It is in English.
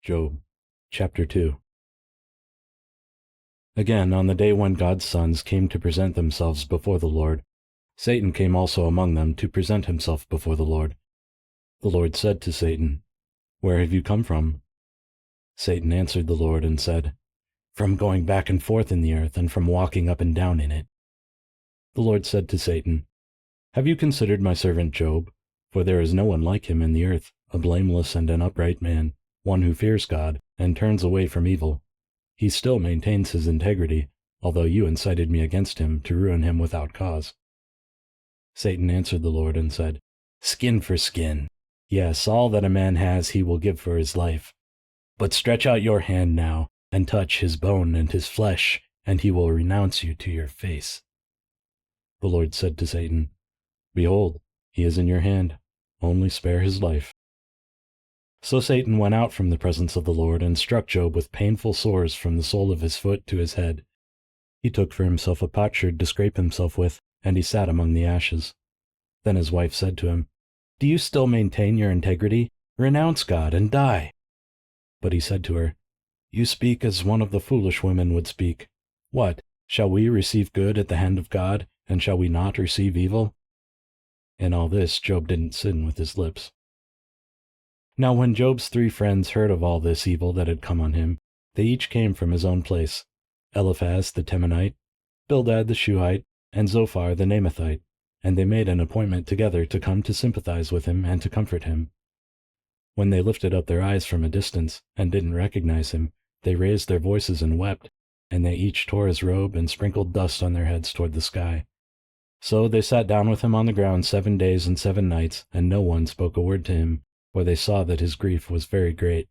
Job chapter 2. Again, on the day when God's sons came to present themselves before the Lord, Satan came also among them to present himself before the Lord. The Lord said to Satan, "Where have you come from?" Satan answered the Lord and said, "From going back and forth in the earth, and from walking up and down in it." The Lord said to Satan, "Have you considered my servant Job? For there is no one like him in the earth, a blameless and an upright man, one who fears God, and turns away from evil. He still maintains his integrity, although you incited me against him to ruin him without cause." Satan answered the Lord and said, "Skin for skin. Yes, all that a man has he will give for his life. But stretch out your hand now, and touch his bone and his flesh, and he will renounce you to your face." The Lord said to Satan, "Behold, he is in your hand. Only spare his life." So Satan went out from the presence of the Lord and struck Job with painful sores from the sole of his foot to his head. He took for himself a potsherd to scrape himself with, and he sat among the ashes. Then his wife said to him, "Do you still maintain your integrity? Renounce God and die." But he said to her, "You speak as one of the foolish women would speak. What, shall we receive good at the hand of God, and shall we not receive evil?" In all this Job didn't sin with his lips. Now when Job's 3 friends heard of all this evil that had come on him, they each came from his own place: Eliphaz the Temanite, Bildad the Shuhite, and Zophar the Naamathite, and they made an appointment together to come to sympathize with him and to comfort him. When they lifted up their eyes from a distance, and didn't recognize him, they raised their voices and wept, and they each tore his robe and sprinkled dust on their heads toward the sky. So they sat down with him on the ground 7 days and 7 nights, and no one spoke a word to him, for they saw that his grief was very great.